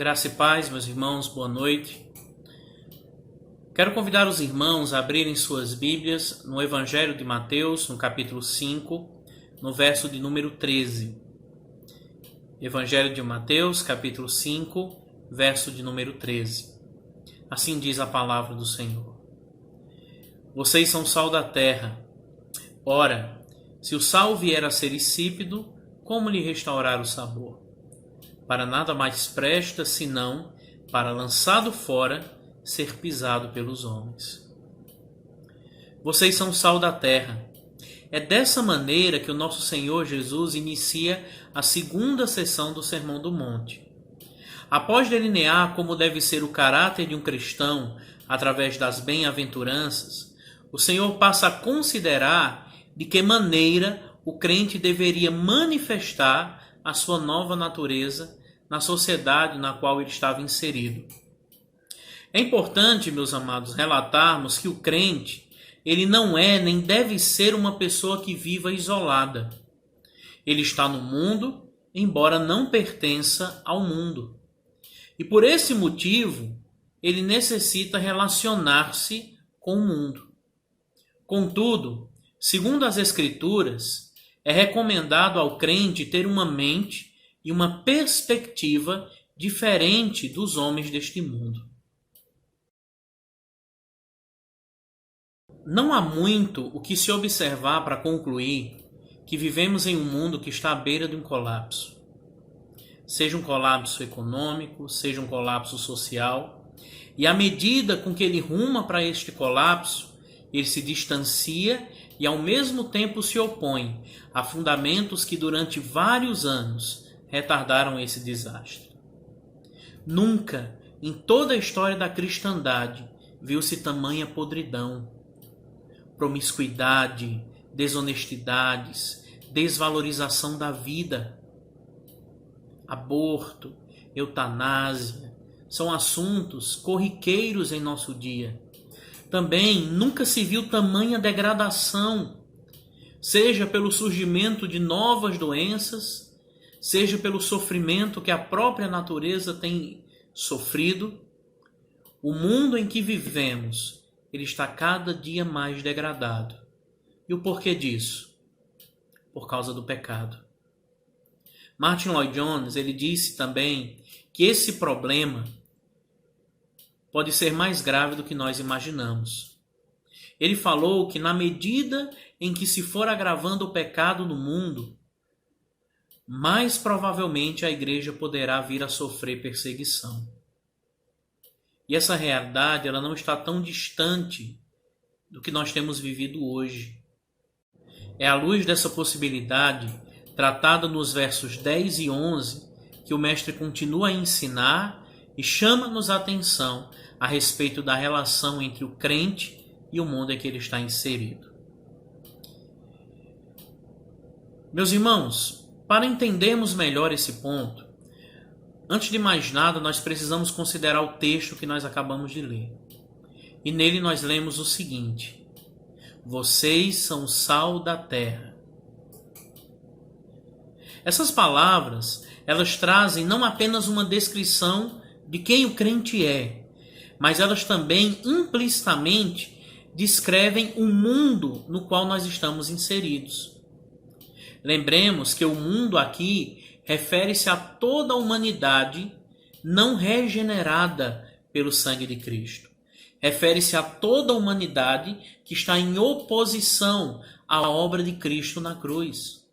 Graça e paz, meus irmãos, boa noite. Quero convidar os irmãos a abrirem suas Bíblias no Evangelho de Mateus, no capítulo 5, no verso de número 13. Evangelho de Mateus, capítulo 5, verso de número 13. Assim diz a palavra do Senhor. Vocês são sal da terra. Ora, se o sal vier a ser insípido, como lhe restaurar o sabor? Para nada mais presta, senão para, lançado fora, ser pisado pelos homens. Vocês são sal da terra. É dessa maneira que o nosso Senhor Jesus inicia a segunda sessão do Sermão do Monte. Após delinear como deve ser o caráter de um cristão através das bem-aventuranças, o Senhor passa a considerar de que maneira o crente deveria manifestar a sua nova natureza na sociedade na qual ele estava inserido. É importante, meus amados, relatarmos que o crente, ele não é nem deve ser uma pessoa que viva isolada. Ele está no mundo, embora não pertença ao mundo. E por esse motivo, ele necessita relacionar-se com o mundo. Contudo, segundo as Escrituras, é recomendado ao crente ter uma mente e uma perspectiva diferente dos homens deste mundo. Não há muito o que se observar para concluir que vivemos em um mundo que está à beira de um colapso. Seja um colapso econômico, seja um colapso social, e à medida com que ele ruma para este colapso, ele se distancia e ao mesmo tempo se opõe a fundamentos que durante vários anos retardaram esse desastre. Nunca, em toda a história da cristandade, viu-se tamanha podridão, promiscuidade, desonestidades, desvalorização da vida. Aborto, eutanásia, são assuntos corriqueiros em nosso dia. Também nunca se viu tamanha degradação, seja pelo surgimento de novas doenças, seja pelo sofrimento que a própria natureza tem sofrido. O mundo em que vivemos, ele está cada dia mais degradado. E o porquê disso? Por causa do pecado. Martin Lloyd-Jones, ele disse também que esse problema pode ser mais grave do que nós imaginamos. Ele falou que na medida em que se for agravando o pecado no mundo, mais provavelmente a igreja poderá vir a sofrer perseguição. E essa realidade, ela não está tão distante do que nós temos vivido hoje. É à luz dessa possibilidade, tratada nos versos 10 e 11, que o mestre continua a ensinar e chama-nos a atenção a respeito da relação entre o crente e o mundo em que ele está inserido. Meus irmãos, para entendermos melhor esse ponto, antes de mais nada, nós precisamos considerar o texto que nós acabamos de ler. E nele nós lemos o seguinte: vocês são o sal da terra. Essas palavras, elas trazem não apenas uma descrição de quem o crente é, mas elas também implicitamente descrevem o mundo no qual nós estamos inseridos. Lembremos que o mundo aqui refere-se a toda a humanidade não regenerada pelo sangue de Cristo. Refere-se a toda a humanidade que está em oposição à obra de Cristo na cruz.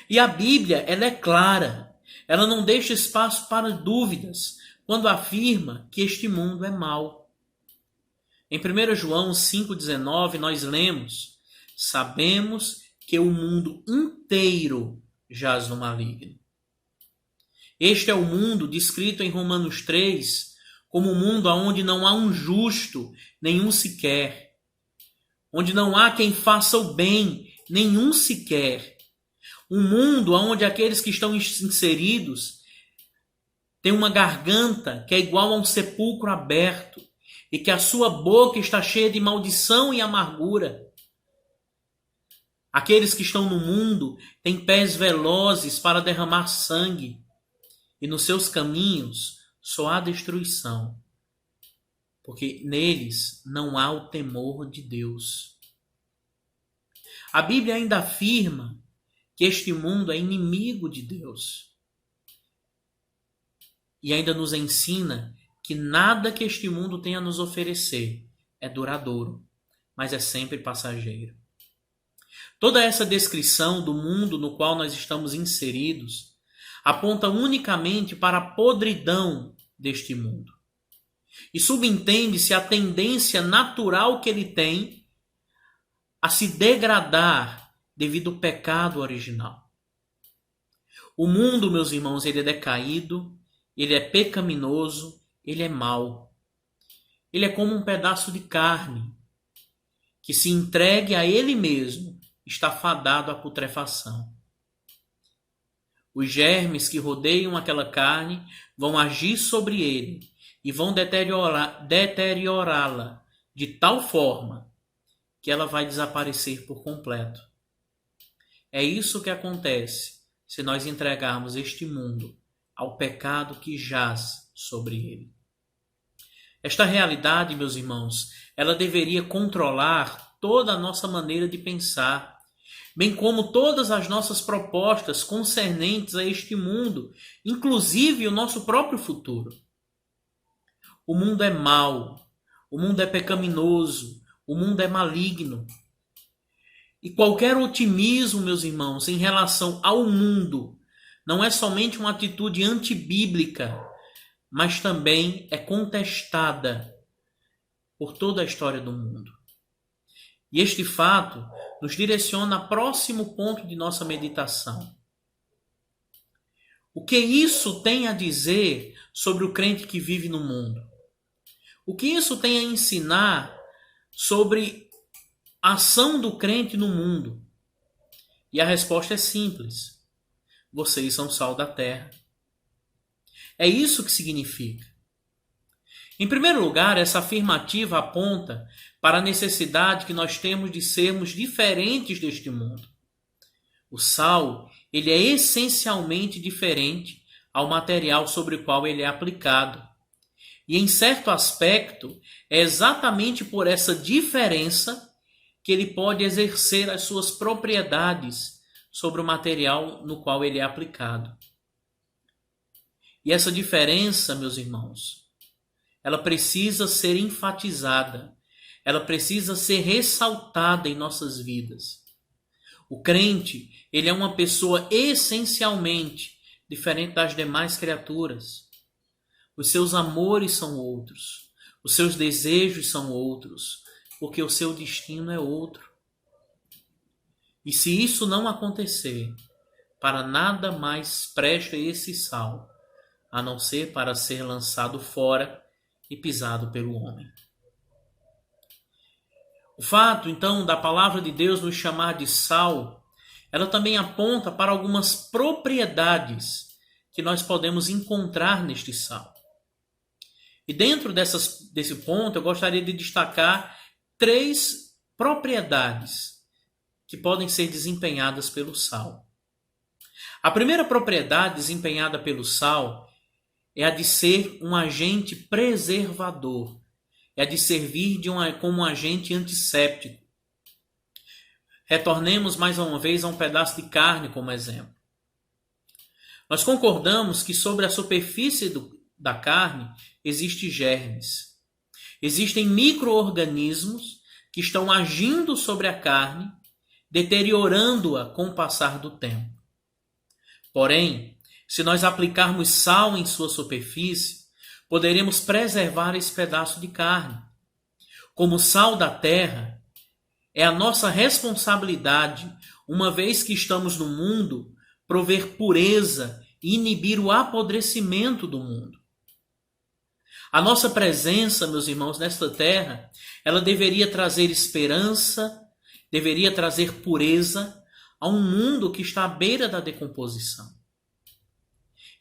E a Bíblia, ela é clara. Ela não deixa espaço para dúvidas quando afirma que este mundo é mau. Em 1 João 5,19 nós lemos: sabemos que o mundo inteiro jaz no maligno. Este é o mundo descrito em Romanos 3 como um mundo onde não há um justo, nenhum sequer, onde não há quem faça o bem, nenhum sequer. Um mundo onde aqueles que estão inseridos têm uma garganta que é igual a um sepulcro aberto e que a sua boca está cheia de maldição e amargura. Aqueles que estão no mundo têm pés velozes para derramar sangue e nos seus caminhos só há destruição, porque neles não há o temor de Deus. A Bíblia ainda afirma que este mundo é inimigo de Deus. E ainda nos ensina que nada que este mundo tem a nos oferecer é duradouro, mas é sempre passageiro. Toda essa descrição do mundo no qual nós estamos inseridos aponta unicamente para a podridão deste mundo. E subentende-se a tendência natural que ele tem a se degradar devido ao pecado original. O mundo, meus irmãos, ele é decaído, ele é pecaminoso, ele é mau. Ele é como um pedaço de carne que, se entregue a ele mesmo, está fadado à putrefação. Os germes que rodeiam aquela carne vão agir sobre ele e vão deteriorá-la de tal forma que ela vai desaparecer por completo. É isso que acontece se nós entregarmos este mundo ao pecado que jaz sobre ele. Esta realidade, meus irmãos, ela deveria controlar toda a nossa maneira de pensar, bem como todas as nossas propostas concernentes a este mundo, inclusive o nosso próprio futuro. O mundo é mau, o mundo é pecaminoso, o mundo é maligno. E qualquer otimismo, meus irmãos, em relação ao mundo, não é somente uma atitude antibíblica, mas também é contestada por toda a história do mundo. E este fato nos direciona ao próximo ponto de nossa meditação. O que isso tem a dizer sobre o crente que vive no mundo? O que isso tem a ensinar sobre a ação do crente no mundo? E a resposta é simples. Vocês são sal da terra. É isso que significa. Em primeiro lugar, essa afirmativa aponta para a necessidade que nós temos de sermos diferentes deste mundo. O sal, ele é essencialmente diferente ao material sobre o qual ele é aplicado. E em certo aspecto, é exatamente por essa diferença que ele pode exercer as suas propriedades sobre o material no qual ele é aplicado. E essa diferença, meus irmãos, ela precisa ser enfatizada, ela precisa ser ressaltada em nossas vidas. O crente, ele é uma pessoa essencialmente diferente das demais criaturas. Os seus amores são outros, os seus desejos são outros, porque o seu destino é outro. E se isso não acontecer, para nada mais presta esse sal, a não ser para ser lançado fora e pisado pelo homem. O fato, então, da palavra de Deus nos chamar de sal, ela também aponta para algumas propriedades que nós podemos encontrar neste sal. E dentro desse ponto, eu gostaria de destacar 3 propriedades que podem ser desempenhadas pelo sal. A primeira propriedade desempenhada pelo sal é a de ser um agente preservador, é a de servir como um agente antisséptico. Retornemos mais uma vez a um pedaço de carne como exemplo. Nós concordamos que sobre a superfície da carne existem germes. Existem micro-organismos que estão agindo sobre a carne, deteriorando-a com o passar do tempo. Porém, se nós aplicarmos sal em sua superfície, poderemos preservar esse pedaço de carne. Como sal da terra, é a nossa responsabilidade, uma vez que estamos no mundo, prover pureza e inibir o apodrecimento do mundo. A nossa presença, meus irmãos, nesta terra, ela deveria trazer esperança deveria trazer pureza a um mundo que está à beira da decomposição.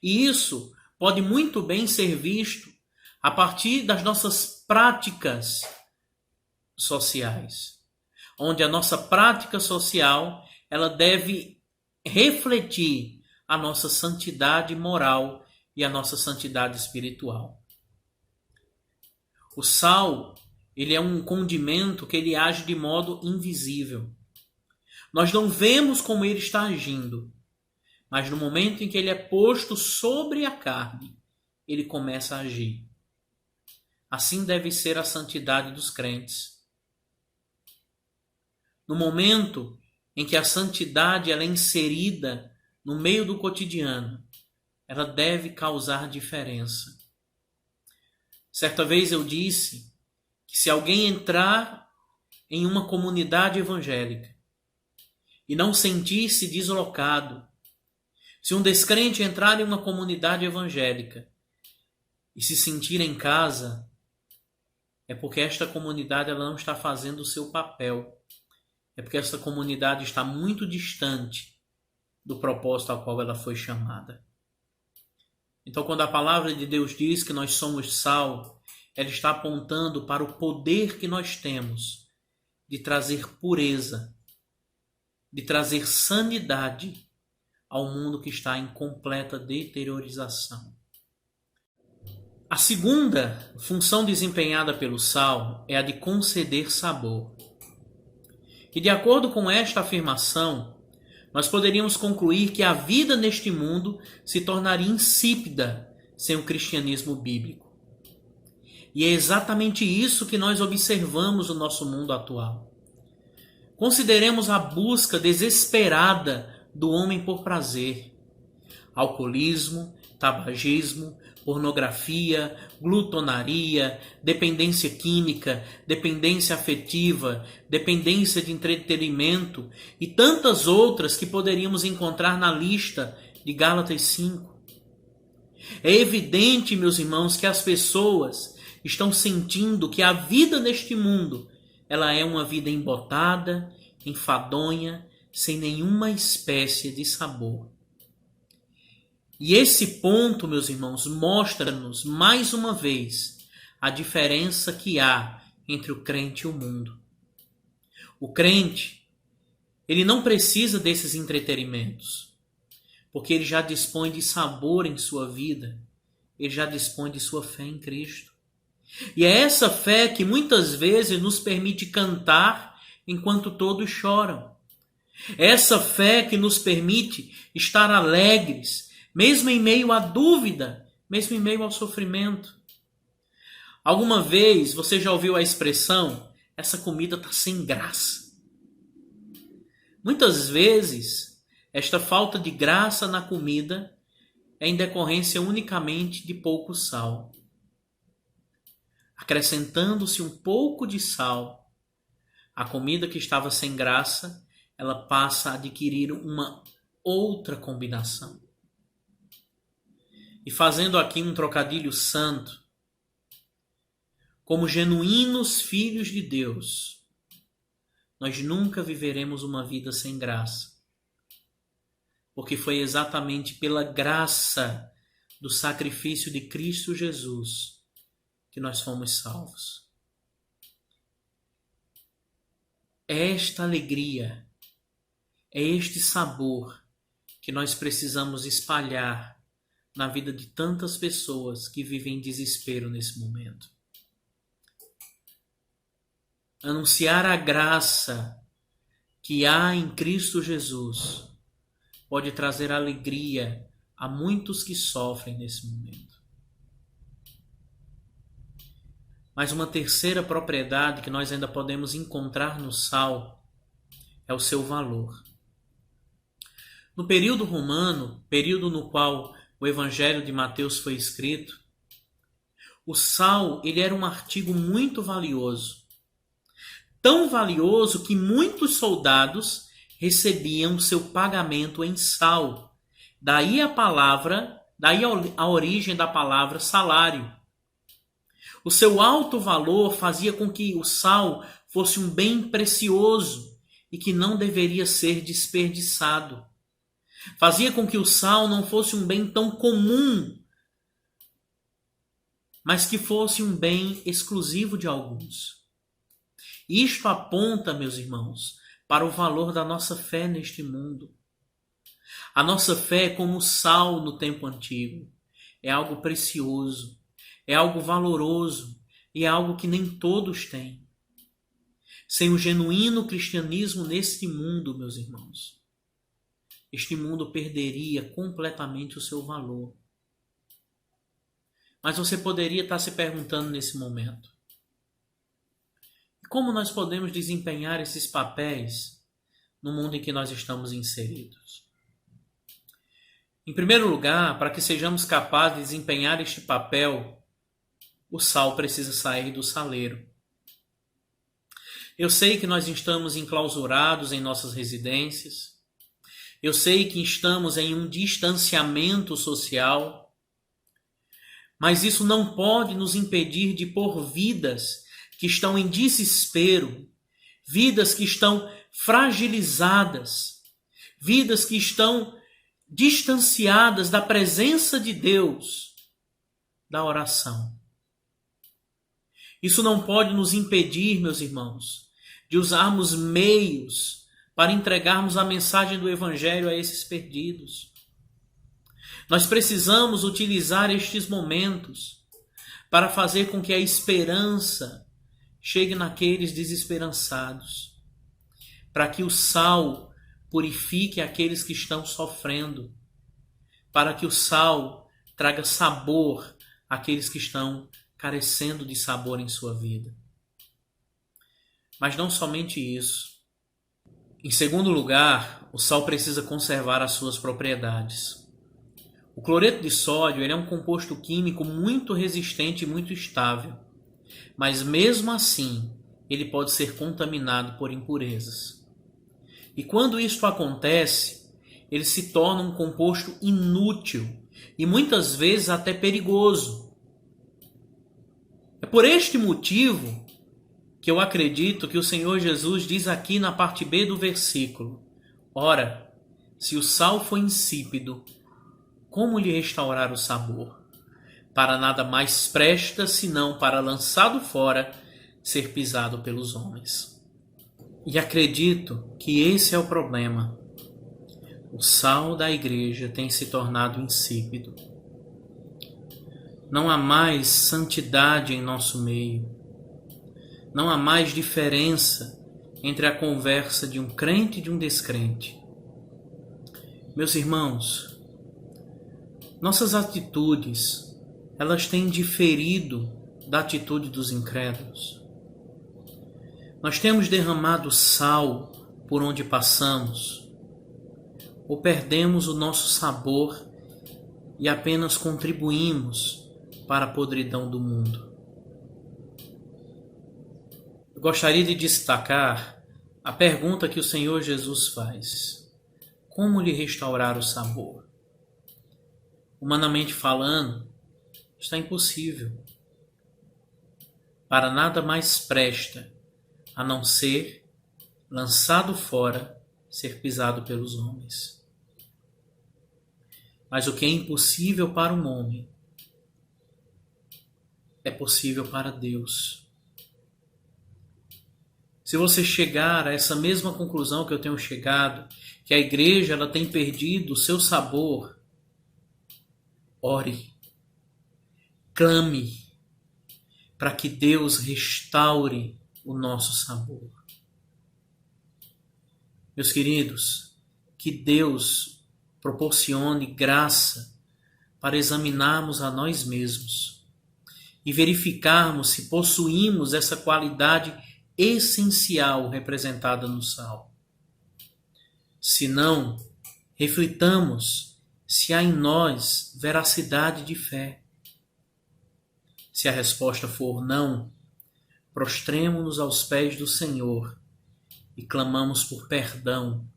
E isso pode muito bem ser visto a partir das nossas práticas sociais, onde a nossa prática social ela deve refletir a nossa santidade moral e a nossa santidade espiritual. O sal, ele é um condimento que ele age de modo invisível. Nós não vemos como ele está agindo, mas no momento em que ele é posto sobre a carne, ele começa a agir. Assim deve ser a santidade dos crentes. No momento em que a santidade ela é inserida no meio do cotidiano, ela deve causar diferença. Certa vez eu disse que se alguém entrar em uma comunidade evangélica e não sentir-se deslocado, se um descrente entrar em uma comunidade evangélica e se sentir em casa, é porque esta comunidade ela não está fazendo o seu papel. É porque essa comunidade está muito distante do propósito ao qual ela foi chamada. Então, quando a palavra de Deus diz que nós somos sal, ela está apontando para o poder que nós temos de trazer pureza, de trazer sanidade ao mundo que está em completa deteriorização. A segunda função desempenhada pelo sal é a de conceder sabor. E de acordo com esta afirmação, nós poderíamos concluir que a vida neste mundo se tornaria insípida sem o cristianismo bíblico. E é exatamente isso que nós observamos no nosso mundo atual. Consideremos a busca desesperada do homem por prazer. Alcoolismo, tabagismo, pornografia, glutonaria, dependência química, dependência afetiva, dependência de entretenimento e tantas outras que poderíamos encontrar na lista de Gálatas 5. É evidente, meus irmãos, que as pessoas estão sentindo que a vida neste mundo ela é uma vida embotada, enfadonha, sem nenhuma espécie de sabor. E esse ponto, meus irmãos, mostra-nos mais uma vez a diferença que há entre o crente e o mundo. O crente, ele não precisa desses entretenimentos, porque ele já dispõe de sabor em sua vida, ele já dispõe de sua fé em Cristo. E é essa fé que muitas vezes nos permite cantar enquanto todos choram. É essa fé que nos permite estar alegres, mesmo em meio à dúvida, mesmo em meio ao sofrimento. Alguma vez você já ouviu a expressão, essa comida está sem graça? Muitas vezes, esta falta de graça na comida é em decorrência unicamente de pouco sal. Acrescentando-se um pouco de sal, a comida que estava sem graça, ela passa a adquirir uma outra combinação. E fazendo aqui um trocadilho santo, como genuínos filhos de Deus, nós nunca viveremos uma vida sem graça. Porque foi exatamente pela graça do sacrifício de Cristo Jesus que nós fomos salvos. É esta alegria, é este sabor que nós precisamos espalhar na vida de tantas pessoas que vivem em desespero nesse momento. Anunciar a graça que há em Cristo Jesus pode trazer alegria a muitos que sofrem nesse momento. Mas uma terceira propriedade que nós ainda podemos encontrar no sal é o seu valor. No período romano, período no qual o Evangelho de Mateus foi escrito, o sal ele era um artigo muito valioso. Tão valioso que muitos soldados recebiam seu pagamento em sal. Daí a origem da palavra salário. O seu alto valor fazia com que o sal fosse um bem precioso e que não deveria ser desperdiçado. Fazia com que o sal não fosse um bem tão comum, mas que fosse um bem exclusivo de alguns. Isto aponta, meus irmãos, para o valor da nossa fé neste mundo. A nossa fé é como o sal no tempo antigo. É algo precioso, é algo valoroso e é algo que nem todos têm. Sem o genuíno cristianismo neste mundo, meus irmãos, este mundo perderia completamente o seu valor. Mas você poderia estar se perguntando nesse momento: como nós podemos desempenhar esses papéis no mundo em que nós estamos inseridos? Em primeiro lugar, para que sejamos capazes de desempenhar este papel, o sal precisa sair do saleiro. Eu sei que nós estamos enclausurados em nossas residências. Eu sei que estamos em um distanciamento social. Mas isso não pode nos impedir de pôr vidas que estão em desespero, vidas que estão fragilizadas, vidas que estão distanciadas da presença de Deus, da oração. Isso não pode nos impedir, meus irmãos, de usarmos meios para entregarmos a mensagem do Evangelho a esses perdidos. Nós precisamos utilizar estes momentos para fazer com que a esperança chegue naqueles desesperançados, para que o sal purifique aqueles que estão sofrendo, para que o sal traga sabor àqueles que estão carecendo de sabor em sua vida. Mas não somente isso. Em segundo lugar, o sal precisa conservar as suas propriedades. O cloreto de sódio ele é um composto químico muito resistente e muito estável, mas mesmo assim ele pode ser contaminado por impurezas. E quando isso acontece, ele se torna um composto inútil e muitas vezes até perigoso. É por este motivo que eu acredito que o Senhor Jesus diz aqui na parte B do versículo: ora, se o sal for insípido, como lhe restaurar o sabor? Para nada mais presta, senão para, lançado fora, ser pisado pelos homens. E acredito que esse é o problema. O sal da igreja tem se tornado insípido. Não há mais santidade em nosso meio. Não há mais diferença entre a conversa de um crente e de um descrente. Meus irmãos, nossas atitudes, elas têm diferido da atitude dos incrédulos. Nós temos derramado sal por onde passamos, ou perdemos o nosso sabor e apenas contribuímos para a podridão do mundo. Eu gostaria de destacar a pergunta que o Senhor Jesus faz: como lhe restaurar o sabor? Humanamente falando, está impossível. Para nada mais presta a não ser, lançado fora, ser pisado pelos homens. Mas o que é impossível para um homem é possível para Deus. Se você chegar a essa mesma conclusão que eu tenho chegado, que a igreja ela tem perdido o seu sabor, ore, clame para que Deus restaure o nosso sabor. Meus queridos, que Deus proporcione graça para examinarmos a nós mesmos e verificarmos se possuímos essa qualidade essencial representada no sal. Se não, reflitamos se há em nós veracidade de fé. Se a resposta for não, prostremo-nos aos pés do Senhor e clamamos por perdão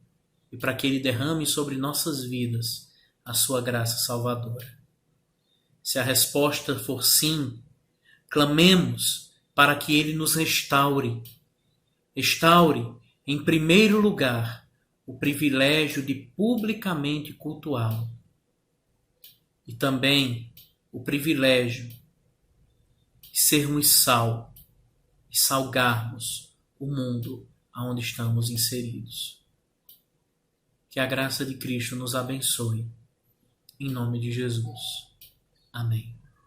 e para que Ele derrame sobre nossas vidas a sua graça salvadora. Se a resposta for sim, clamemos para que Ele nos restaure em primeiro lugar, o privilégio de publicamente cultuá-lo e também o privilégio de sermos sal e salgarmos o mundo onde estamos inseridos. Que a graça de Cristo nos abençoe. Em nome de Jesus. Amém.